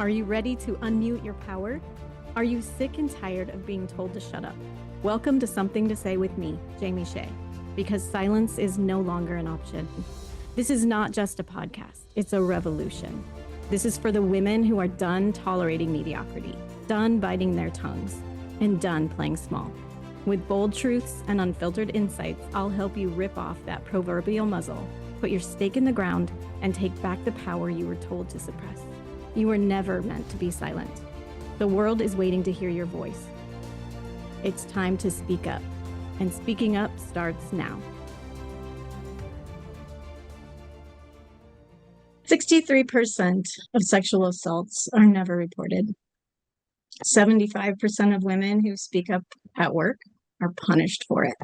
Are you ready to unmute your power? Are you sick and tired of being told to shut up? Welcome to Something to Say with me, Jamie Shae, because silence is no longer an option. This is not just a podcast, it's a revolution. This is for the women who are done tolerating mediocrity, done biting their tongues, and done playing small. With bold truths and unfiltered insights, I'll help you rip off that proverbial muzzle, put your stake in the ground, and take back the power you were told to suppress. You were never meant to be silent. The world is waiting to hear your voice. It's time to speak up, and speaking up starts now. 63% of sexual assaults are never reported. 75% of women who speak up at work are punished for it.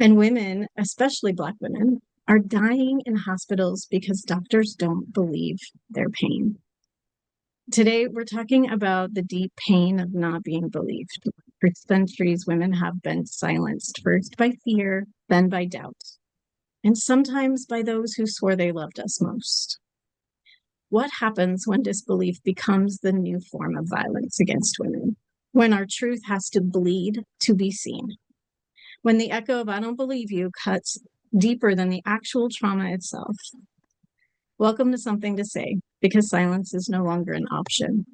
And women, especially Black women, are dying in hospitals because doctors don't believe their pain. Today, we're talking about the deep pain of not being believed. For centuries, women have been silenced, first by fear, then by doubt, and sometimes by those who swore they loved us most. What happens when disbelief becomes the new form of violence against women? When our truth has to bleed to be seen? When the echo of "I don't believe you" cuts deeper than the actual trauma itself? Welcome to Something to Say, because silence is no longer an option.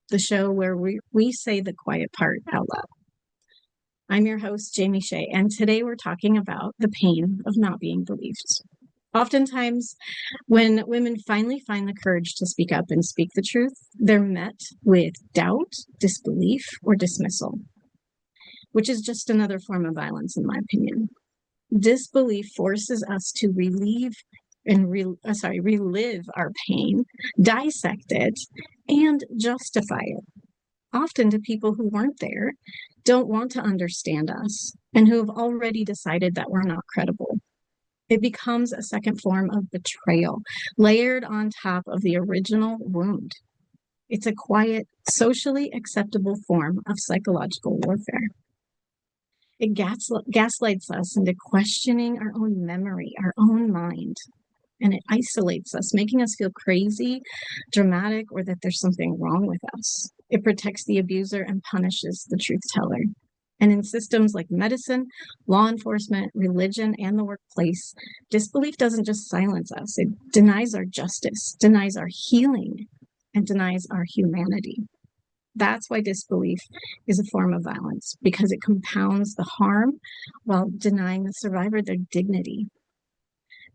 The show where we say the quiet part out loud. I'm your host, Jamie Shae, and today we're talking about the pain of not being believed. Oftentimes, when women finally find the courage to speak up and speak the truth, they're met with doubt, disbelief, or dismissal, which is just another form of violence, in my opinion. Disbelief forces us to relive our pain, dissect it, and justify it, often to people who weren't there, don't want to understand us, and who have already decided that we're not credible. It becomes a second form of betrayal, layered on top of the original wound. It's a quiet, socially acceptable form of psychological warfare. It gaslights us into questioning our own memory, our own mind, and it isolates us, making us feel crazy, dramatic, or that there's something wrong with us. It protects the abuser and punishes the truth teller. And in systems like medicine, law enforcement, religion, and the workplace, disbelief doesn't just silence us. It denies our justice, denies our healing, and denies our humanity. That's why disbelief is a form of violence, because it compounds the harm while denying the survivor their dignity.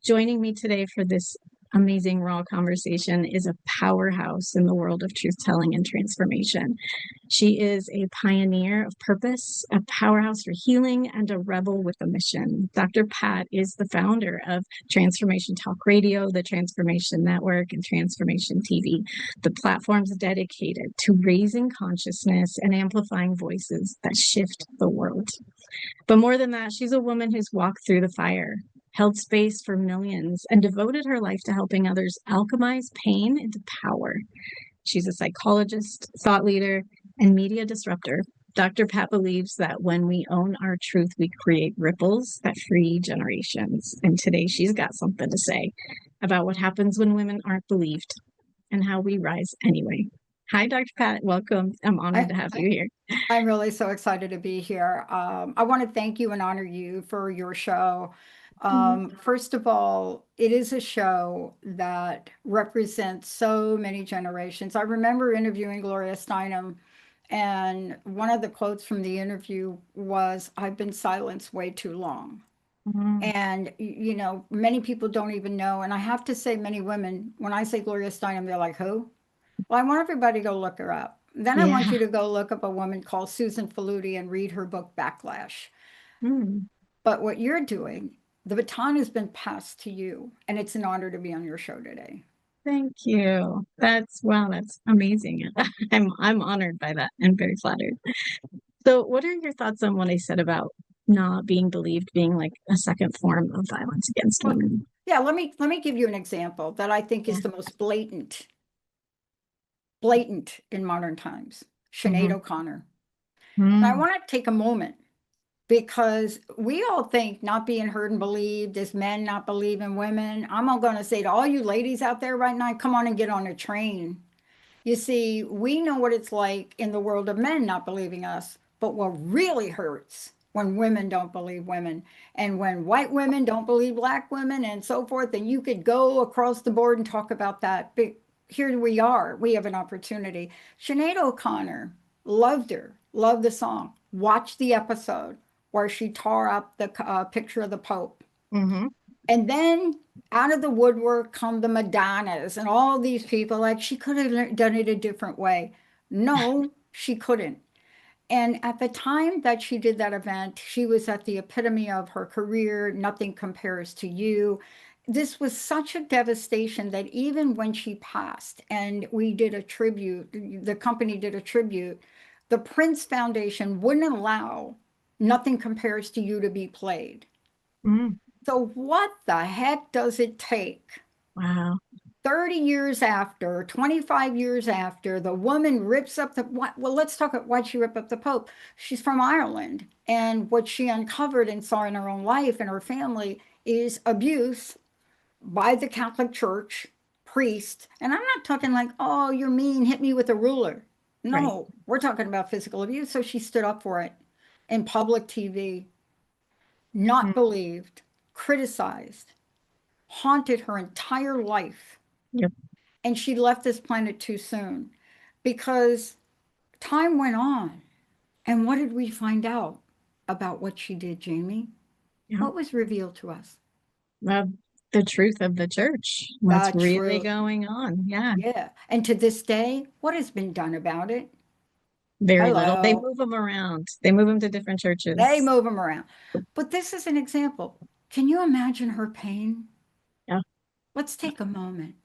Joining me today for this amazing raw conversation is a powerhouse in the world of truth-telling and transformation. She is a pioneer of purpose, a powerhouse for healing, and a rebel with a mission. Dr. Pat is the founder of Transformation Talk Radio, the Transformation Network, and Transformation TV, the platforms dedicated to raising consciousness and amplifying voices that shift the world. But more than that, she's a woman who's walked through the fire, held space for millions, and devoted her life to helping others alchemize pain into power. She's a psychologist, thought leader, and media disruptor. Dr. Pat believes that when we own our truth, we create ripples that free generations. And today she's got something to say about what happens when women aren't believed and how we rise anyway. Hi, Dr. Pat. Welcome. I'm honored to have you here. I'm really so excited to be here. I want to thank you and honor you for your show. First of all, it is a show that represents so many generations. I remember interviewing Gloria Steinem, and one of the quotes from the interview was, "I've been silenced way too long." And, many people don't even know. And I have to say, many women, when I say Gloria Steinem, they're like, who? Well, I want everybody to go look her up. Then I want you to go look up a woman called Susan Faludi and read her book, Backlash. But what you're doing, the baton has been passed to you, and it's an honor to be on your show today. Thank you. That's amazing. I'm honored by that and very flattered. So what are your thoughts on what I said about not being believed being like a second form of violence against women? Yeah, let me give you an example that I think is the most blatant in modern times. Sinead O'Connor. And I want to take a moment, because we all think not being heard and believed is men not believing women. I'm all going to say to all you ladies out there right now, come on and get on a train. You see, we know what it's like in the world of men not believing us, but what really hurts when women don't believe women and when white women don't believe black women and so forth. And you could go across the board and talk about that. But here we are. We have an opportunity. Sinead O'Connor, loved her, loved the song, watched the episode where she tore up the picture of the Pope. Mm-hmm. And then out of the woodwork come the Madonnas and all these people. Like, she could have done it a different way. No, she couldn't. And at the time that she did that event, she was at the epitome of her career. Nothing compares to you. This was such a devastation that even when she passed and we did a tribute, the company did a tribute, the Prince Foundation wouldn't allow Nothing Compares to You to be played. Mm. So, what the heck does it take? Wow. 30 years after, 25 years after, the woman rips up the. Well, let's talk about why she ripped up the Pope. She's from Ireland. And what she uncovered and saw in her own life and her family is abuse by the Catholic Church, priest. And I'm not talking like, oh, you're mean, hit me with a ruler. Right. No, we're talking about physical abuse. So she stood up for it in public TV, not Mm. believed, criticized, haunted her entire life. Yep. And she left this planet too soon because time went on. And what did we find out about what she did, Jamie? Yeah. What was revealed to us? Well, the truth of the church. What's The really truth. going on? Yeah. Yeah. And to this day, what has been done about it? Very little. They Hello. move them around. They move them to different They churches. move them around. But this is an example. Can you imagine her pain? Yeah. Let's take a moment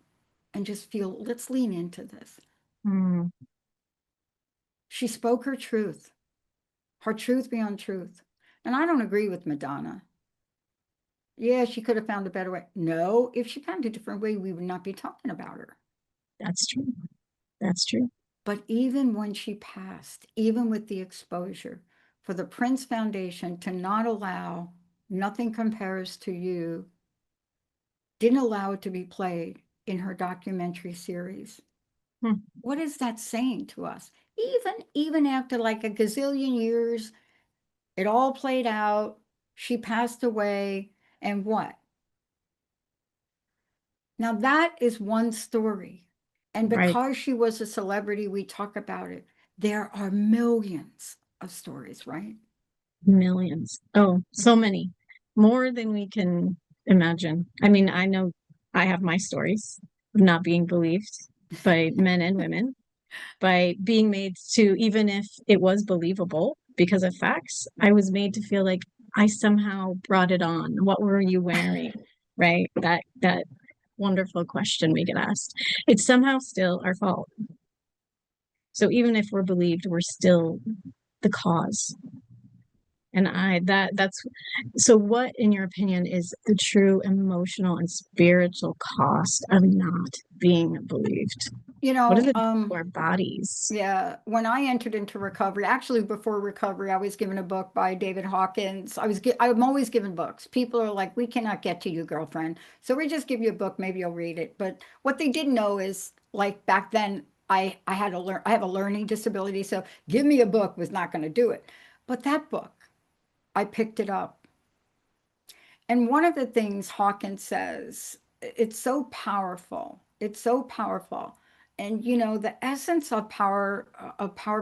and just feel, let's lean into this. Mm. She spoke her truth beyond truth. And I don't agree with Madonna. Yeah, she could have found a better way. No, if she found a different way, we would not be talking about her. That's true. That's true. But even when she passed, even with the exposure, for the Prince Foundation to not allow Nothing Compares to You, didn't allow it to be played in her documentary series. Hmm. What is that saying to us? Even after like a gazillion years, it all played out, she passed away, and what? Now, that is one story. And Right. because she was a celebrity, we talk about it. There are millions of stories, right? Millions. Oh, so many. More than we can imagine. I mean, I know I have my stories of not being believed by men and women, by being made to, even if it was believable because of facts, I was made to feel like I somehow brought it on. What were you wearing? Right? That wonderful question we get asked. It's somehow still our fault. So even if we're believed, we're still the cause. And that's so what, in your opinion, is the true emotional and spiritual cost of not being believed? You What does know, it do to our bodies? yeah, when I entered into recovery, actually before recovery, I was given a book by David Hawkins. I'm always given books. People are like, "We cannot get to you, girlfriend." So we just give you a book, maybe you'll read it. But what they didn't know is like back then I had to learn I have a learning disability, so give me a book was not going to do it. But that book, I picked it up. And one of the things Hawkins says, it's so powerful. It's so powerful. And you know, the essence of power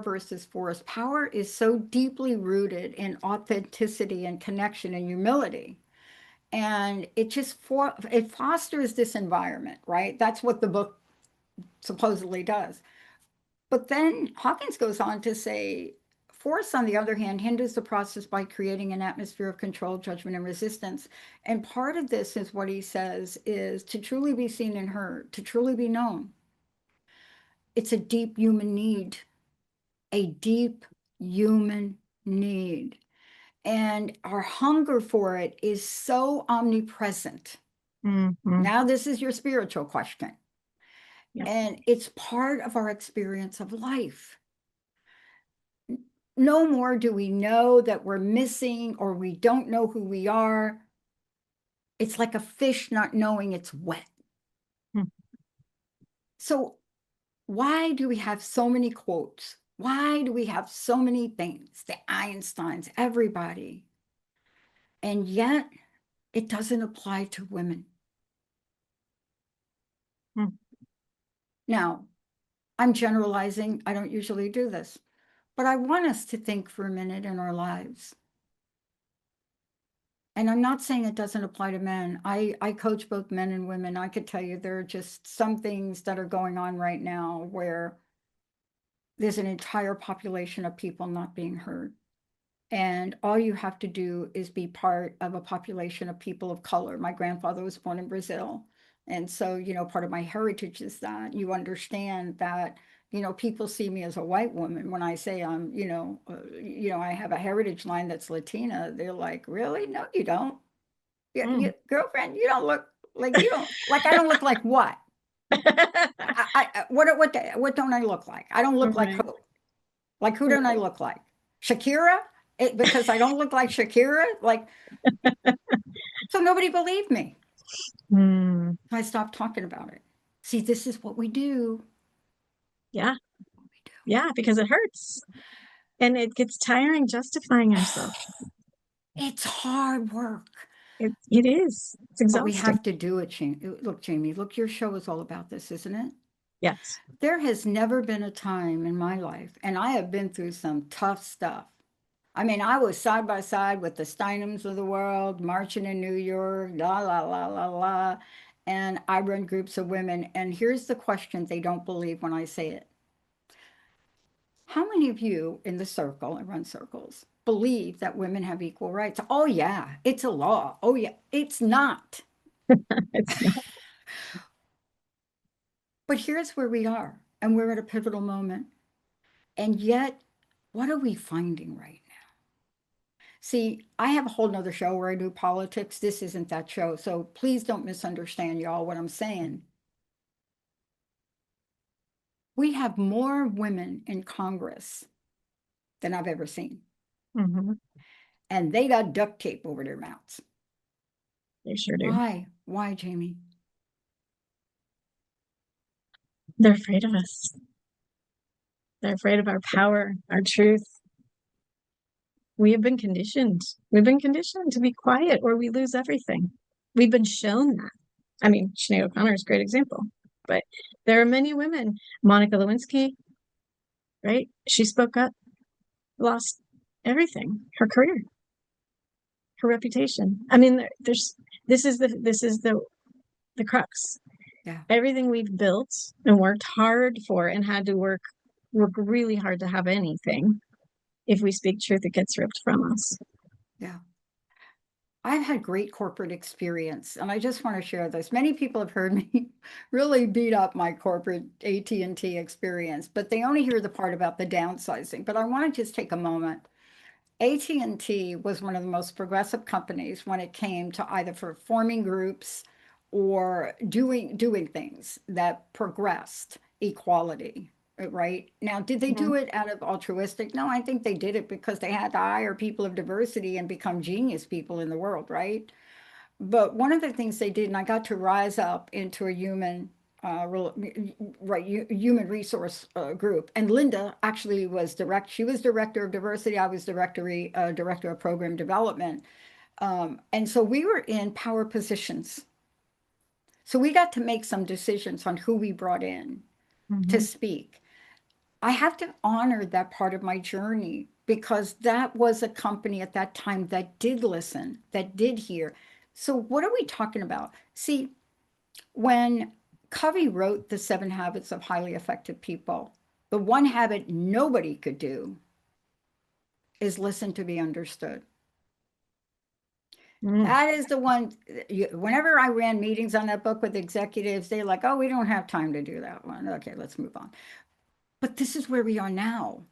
versus force, power is so deeply rooted in authenticity and connection and humility. And it fosters this environment, right? That's what the book supposedly does. But then Hawkins goes on to say, force, on the other hand, hinders the process by creating an atmosphere of control, judgment, and resistance. And part of this is what he says is to truly be seen and heard, to truly be known. It's a deep human need, a deep human need. And our hunger for it is so omnipresent. Mm-hmm. Now, this is your spiritual question. Yep. And it's part of our experience of life. No more do we know that we're missing or we don't know who we are. It's like a fish not knowing it's wet. Hmm. So Why do we have so many quotes? Why do we have so many things? The Einsteins, everybody. And yet it doesn't apply to women. Hmm. Now, I'm generalizing. I don't usually do this, but I want us to think for a minute in our lives. And I'm not saying it doesn't apply to men. I coach both men and women. I could tell you there are just some things that are going on right now where there's an entire population of people not being heard. And all you have to do is be part of a population of people of color. My grandfather was born in Brazil. And so, part of my heritage is that you understand that, people see me as a white woman when I say I'm, I have a heritage line that's Latina. They're like, really? No, you don't. Yeah, Mm. girlfriend, you don't look like you don't like I don't look like what? What don't I look like? I don't look like Right. who? Like who don't I Right. look like? Shakira? Because I don't look like Shakira? Like, so nobody believed me. Mm. I stopped talking about it. See, this is what we do. Yeah. We Yeah, because it hurts. And it gets tiring justifying do. ourselves. It's hard work, It is. It's but we exhausting. have to do it, Jamie. Look, Jamie, look, your show is all about this, isn't it? Yes. There has never been a time in my life, and I have been through some tough stuff. I mean, I was side by side with the Steinhams of the world, marching in New York, la, la, la, la, la. And I run groups of women. And here's the question they don't believe when I say it. How many of you in the circle, I run circles, believe that women have equal rights? Oh, yeah, it's a law. Oh, yeah, it's not. It's not. But here's where we are, and we're at a pivotal moment. And yet, what are we finding right now? See, I have a whole nother show where I do politics. This isn't that show. So please don't misunderstand, y'all, what I'm saying. We have more women in Congress than I've ever seen. Hmm. And they got duct tape over their mouths. They sure do. Why? Why, Jamie? They're afraid of us. They're afraid of our power, our truth. We have been conditioned. We've been conditioned to be quiet or we lose everything. We've been shown that. I mean, Sinead O'Connor is a great example, but there are many women. Monica Lewinsky, right? She spoke up, lost everything, her career, her reputation. I mean, there's this is the crux. Yeah, Everything we've built and worked hard for and had to work really hard to have anything. If we speak truth, it gets ripped from us. yeah. I've had great corporate experience, and I just want to share this. Many people have heard me really beat up my corporate AT&T experience, but they only hear the part about the downsizing. But I want to just take a moment. AT&T was one of the most progressive companies when it came to either for forming groups or doing things that progressed equality, right? Now, did they Mhm. do it out of altruistic? No, I think they did it because they had to hire people of diversity and become genius people in the world, right? But one of the things they did, and I got to rise up into a human resource group. And Linda actually was she was director of diversity. I was director of program development. And so we were in power positions. So we got to make some decisions on who we brought in to Mhm. speak. I have to honor that part of my journey because that was a company at that time that did listen, that did hear. So, what are we talking about? See, when Covey wrote The 7 Habits of Highly Effective People, the one habit nobody could do is listen to be understood. Mm. That is the one. Whenever I ran meetings on that book with executives, they're like, oh, we don't have time to do that one. Okay, let's move on. But this is where we are now.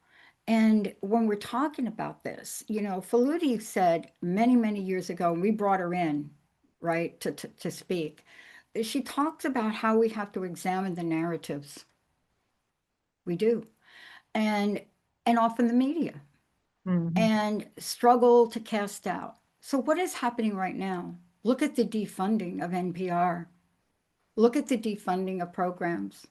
And when we're talking about this, Faludi said many, many years ago, and we brought her in, right, to speak. She talks about how we have to examine the narratives. We do. And often the media Mhm. and struggle to cast out. So what is happening right now? Look at the defunding of NPR. Look at the defunding of programs.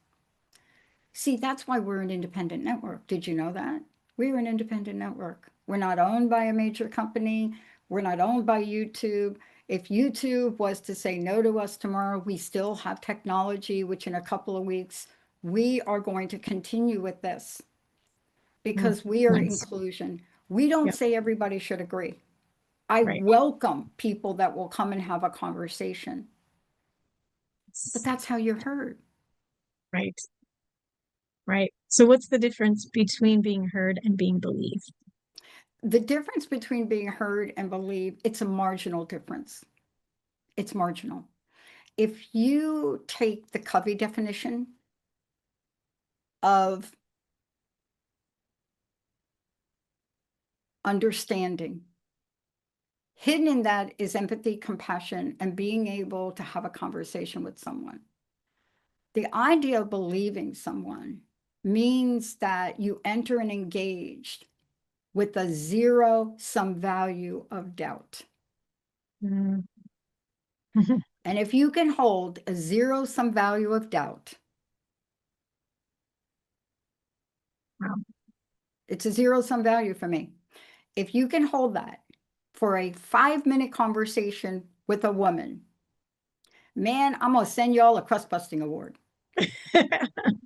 See, that's why we're an independent network. Did you know that? We're an independent network. We're not owned by a major company. We're not owned by YouTube. If YouTube was to say no to us tomorrow, we still have technology, which in a couple of weeks, we are going to continue with this Mm, because we are nice. inclusion. We don't Yep. say everybody should agree. I Right. welcome people that will come and have a conversation, but S- that's how you're heard. Right. Right. So what's the difference between being heard and being believed? The difference between being heard and believed, it's a marginal difference. It's marginal. If you take the Covey definition of understanding, hidden in that is empathy, compassion, and being able to have a conversation with someone. The idea of believing someone means that you enter and engage with a zero sum value of doubt. Mm. And if you can hold a zero sum value of doubt, Wow. it's a zero sum value for me. If you can hold that for a 5 minute conversation with a woman, man, I'm going to send y'all a crust busting award.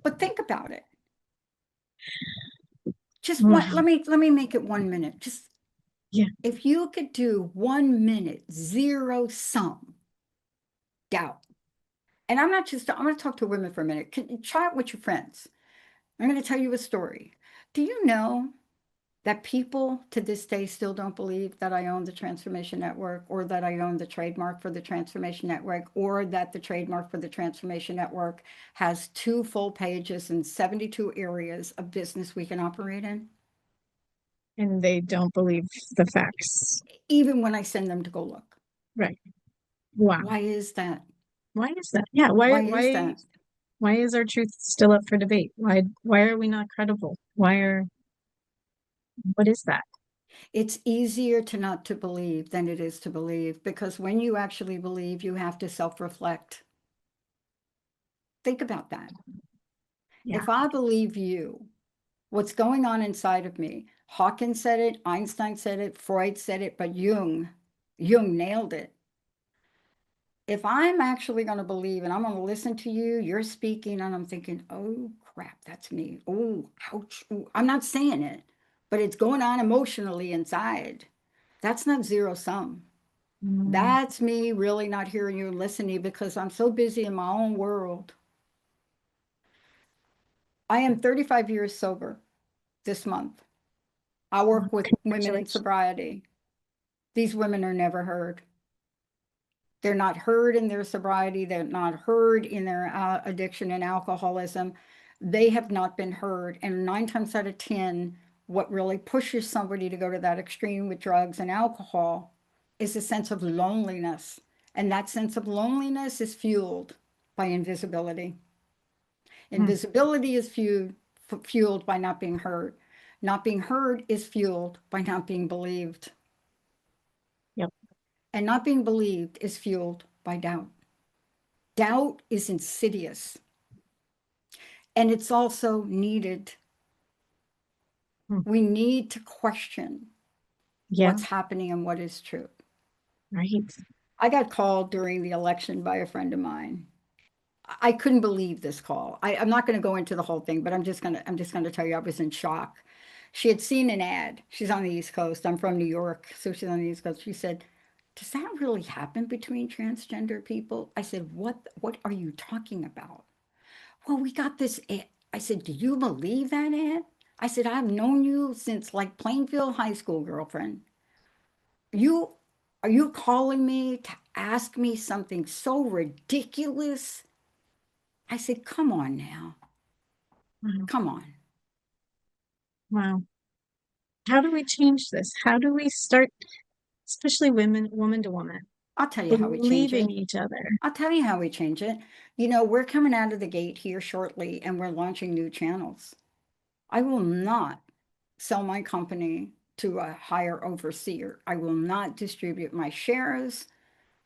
But think about it. Just one, Wow. let me make it 1 minute. Just Yeah. if you could do 1 minute, zero sum doubt. And I'm going to talk to women for a minute. Try it with your friends. I'm going to tell you a story. Do you know that people to this day still don't believe that I own the Transformation Network or that I own the trademark for the Transformation Network or that the trademark for the Transformation Network has 2 full pages and 72 areas of business we can operate in? And they don't believe the facts. Even when I send them to go look. Right. Wow. Why is that? Why is that? Yeah. Why, Why is why, that? why is our truth still up for debate? Why are we not credible? What is that? It's easier to not to believe than it is to believe because when you actually believe, you have to self-reflect. Think about that. Yeah. If I believe you, what's going on inside of me? Hawkins said it, Einstein said it, Freud said it, but Jung nailed it. If I'm actually going to believe and I'm going to listen to you, you're speaking, and I'm thinking, oh crap, that's me. Oh, ouch. Ooh. I'm not saying it, but it's going on emotionally inside. That's not zero sum. Mm, That's me really not hearing you and listening because I'm so busy in my own world. I am 35 years sober this month. I work with women in congratulations. sobriety. These women are never heard. They're not heard in their sobriety. They're not heard in their addiction and alcoholism. They have not been heard. And 9 times out of 10, what really pushes somebody to go to that extreme with drugs and alcohol is a sense of loneliness. And that sense of loneliness is fueled by invisibility. Mm, Invisibility is fueled by not being heard. Not being heard is fueled by not being believed. yep. And not being believed is fueled by doubt. Doubt is insidious and it's also needed. Mm, We need to question yeah. what's happening and what is true. Right. I got called during the election by a friend of mine. I couldn't believe this call. I'm not going to go into the whole thing, but I'm just going to tell you I was in shock. She had seen an ad. She's on the East Coast. I'm from New York, so she's on the East Coast. She said, "Does that really happen between transgender people?" I said, What are you talking about?" "Well, we got this ad." I said, "Do you believe that ad?" I said, "I've known you since like Plainfield High School, girlfriend. You are you calling me to ask me something so ridiculous?" I said, "Come on now. Wow. Come on." Wow. How do we change this? How do we start, especially women, woman to woman, I'll tell you how we change believing it. each other? I'll tell you how we change it. You know, we're coming out of the gate here shortly and we're launching new channels. I will not sell my company to a higher overseer. I will not distribute my shares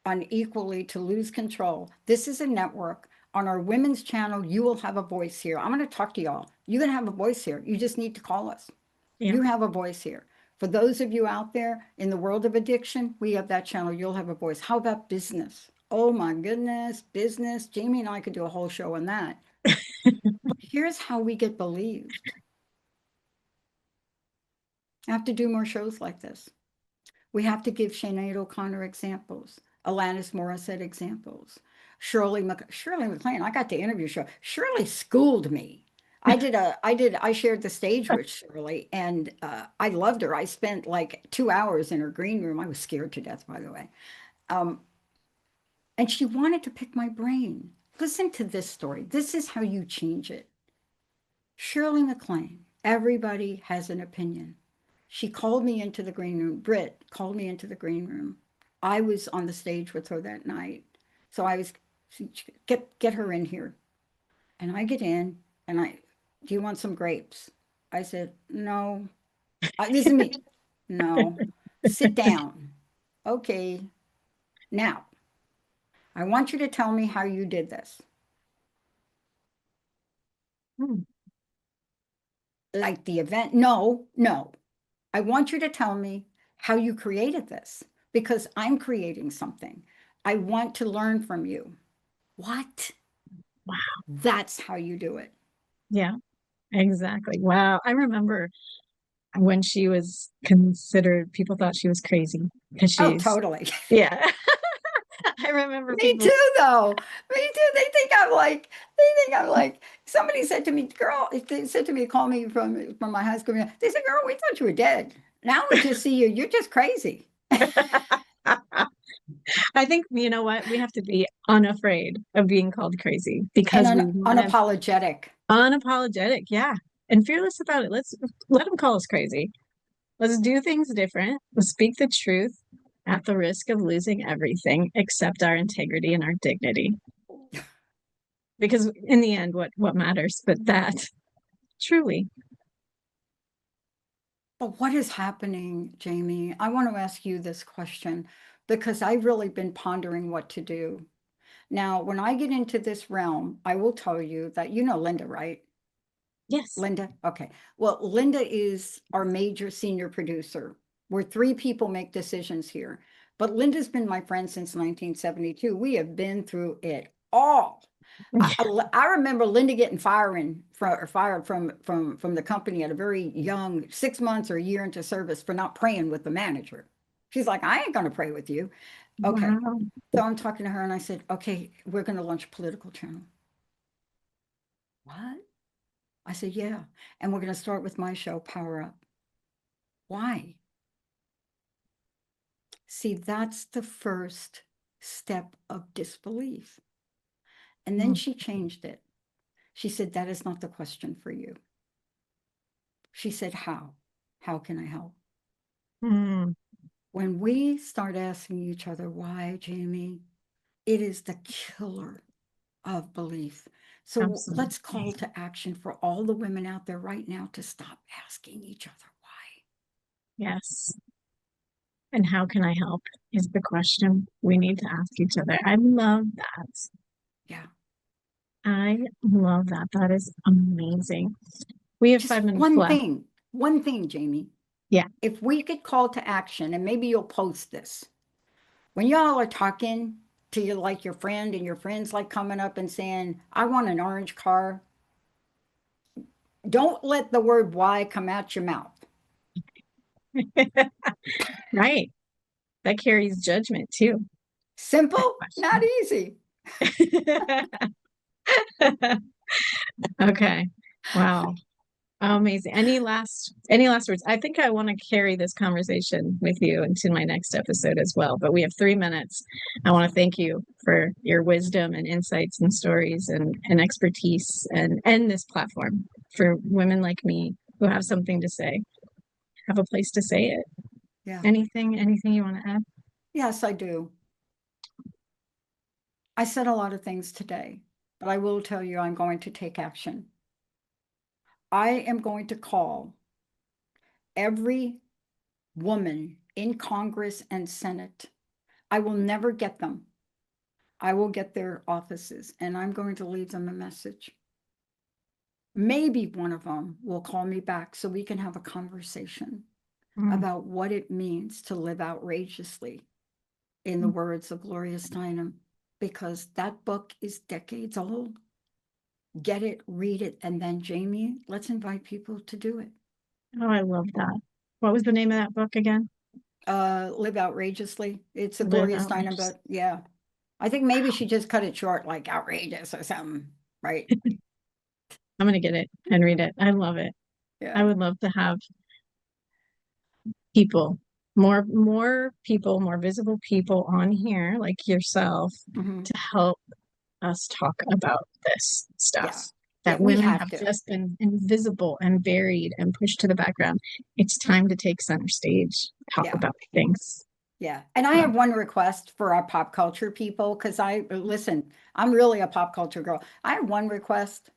unequally to lose control. This is a network. on our women's channel, you will have a voice here. I'm going to talk to y'all. You're going to have a voice here. You just need to call us. Yeah. You have a voice here. For those of you out there in the world of addiction, we have that channel. You'll have a voice. How about business? Oh my goodness, business. Jamie and I could do a whole show on that. But here's how we get believed. I have to do more shows like this. We have to give Sinead O'Connor examples, Alanis Morissette examples, Shirley MacLaine. I got to interview Shirley. Shirley schooled me. I shared the stage with Shirley, and I loved her. I spent like 2 hours in her green room. I was scared to death, by the way. Um, and she wanted to pick my brain. Listen to this story. This is how you change it. Shirley MacLaine, everybody has an opinion. She called me into the green room. Britt called me into the green room. I was on the stage with her that night. So I was, get her in here. And I get in and do you want some grapes? I said, no. This is me. No. Sit down. Okay. Now, I want you to tell me how you did this. Hmm. Like the event? No, no. I want you to tell me how you created this because I'm creating something. I want to learn from you. What? Wow. That's how you do it. Yeah, exactly. Wow. I remember when she was considered, people thought she was crazy because Oh, she's, totally. yeah. I remember Me people. too, though. Me too. They think I'm like, somebody said to me, girl, they said to me, call me from my high school. They said, girl, we thought you were dead. Now we just see you. You're just crazy. I think, you know what? We have to be unafraid of being called crazy And because we want to unapologetic. unapologetic. Yeah. And fearless about it. Let's let them call us crazy. Let's do things different. Let's speak the truth at the risk of losing everything except our integrity and our dignity. Because in the end, what matters but that truly. But what is happening, Jamie? I want to ask you this question because I've really been pondering what to do. Now, when I get into this realm, I will tell you that you know Linda, right? Yes. Linda? Okay. Well, Linda is our major senior producer. We're three people make decisions here. But Linda's been my friend since 1972. We have been through it all. I remember Linda getting fired from the company at a very young 6 months or a year into service for not praying with the manager. She's like, I ain't going to pray with you. Okay. Wow. So I'm talking to her and I said, okay, we're going to launch a political channel. What? I said, yeah. And we're going to start with my show, Power Up. Why? See, that's the first step of disbelief. And then Mm. she changed it. She said, that is not the question for you. She said, how? How can I help? Mm. When we start asking each other why, Jamie, it is the killer of belief. So let's call Absolutely. to action for all the women out there right now to stop asking each other why. Yes. And how can I help is the question we need to ask each other. I love that. Yeah. I love that. That is amazing. We have Just 5 minutes left. one thing, Jamie. Yeah. If we get called to action, and maybe you'll post this, when y'all are talking to your like your friend and your friends like coming up and saying, I want an orange car, don't let the word why come out your mouth. Right. That carries judgment too. That Simple, not question. easy. Okay. Wow. Amazing. Any last words? I think I want to carry this conversation with you into my next episode as well, but we have 3 minutes. I want to thank you for your wisdom and insights and stories and expertise and this platform for women like me who have something to say, have a place to say it. Yeah. Anything you want to add? Yes, I do. I said a lot of things today, but I will tell you I'm going to take action. I am going to call every woman in Congress and Senate. I will never get them. I will get their offices and I'm going to leave them a message. Maybe one of them will call me back so we can have a conversation about what it means to live outrageously, in the words of Gloria Steinem, because that book is decades old. Get it, read it, and then, Jamie, let's invite people to do it. Oh, I love that. What was the name of that book again? Live Outrageously. It's a Live Gloria Steinem Outrageous. book. Yeah. I think maybe she just cut it short, like outrageous or something, right? I'm gonna get it and read it. I love it. I Yeah. would love to have people, more people, more visible people on here like yourself Mhm. to help us talk about this stuff Yeah. Yeah, that we women have have to. just been invisible and buried and pushed to the background. It's time to take center stage, talk Yeah. about things. Yeah. And I So, have one request for our pop culture people, because listen, I'm really a pop culture girl. I have one request.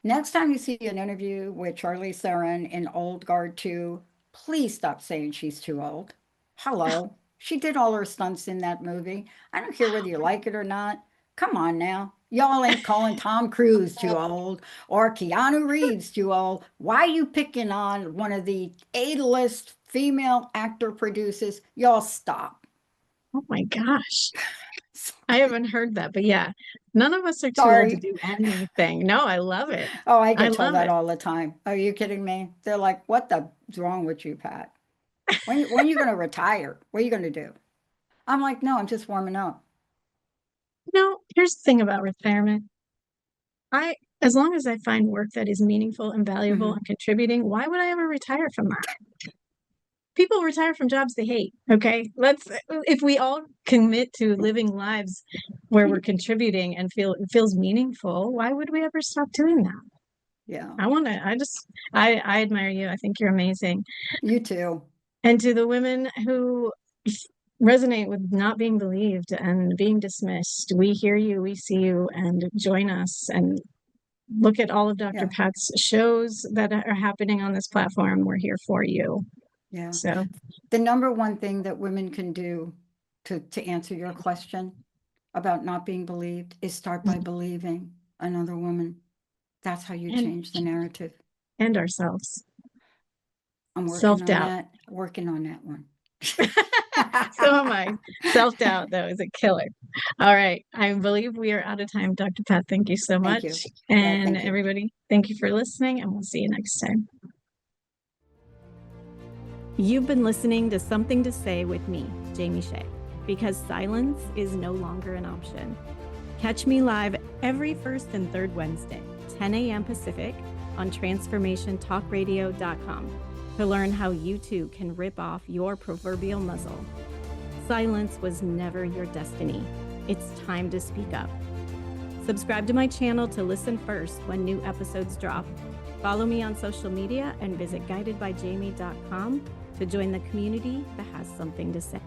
Next time you see an interview with Charlize Theron in Old Guard 2, please stop saying she's too old. Hello. She did all her stunts in that movie. I don't care whether you like it or not. Come on now. Y'all ain't calling Tom Cruise too old or Keanu Reeves too old. Why are you picking on one of the A-list female actor producers? Y'all stop. oh my gosh. I haven't heard that, but yeah, none of us are too old to Sorry. do anything. No, I love it. Oh, I I get told love that it. all the time. Are you kidding me? They're like, what the wrong with you, Pat? When are you going to retire? What are you going to do? I'm like, no, I'm just warming up. No, here's the thing about retirement. As long as I find work that is meaningful and valuable Hmm. and contributing, why would I ever retire from that? People retire from jobs they hate. Okay. If we all commit to living lives where we're contributing and it feels meaningful, why would we ever stop doing that? Yeah, I admire you. I think you're amazing. you too. And to the women who resonate with not being believed and being dismissed, we hear you, we see you, and join us and look at all of Dr. Yeah, Pat's shows that are happening on this platform. We're here for you. yeah. So, The number one thing that women can do to answer your question about not being believed is start by believing another woman. That's how you and change the narrative. and ourselves. I'm working on Self-doubt. that, working on that one. So am I. Self-doubt, though, is a killer. All right. I believe we are out of time. Dr. Pat, thank you so Thank you. much. Yeah, And thank you. everybody, thank you for listening, and we'll see you next time. You've been listening to Something to Say with me, Jamie Shae, because silence is no longer an option. Catch me live every first and third Wednesday, 10 a.m. Pacific, on transformationtalkradio.com to learn how you too can rip off your proverbial muzzle. Silence was never your destiny. It's time to speak up. Subscribe to my channel to listen first when new episodes drop. Follow me on social media and visit guidedbyjamie.com to join the community that has something to say.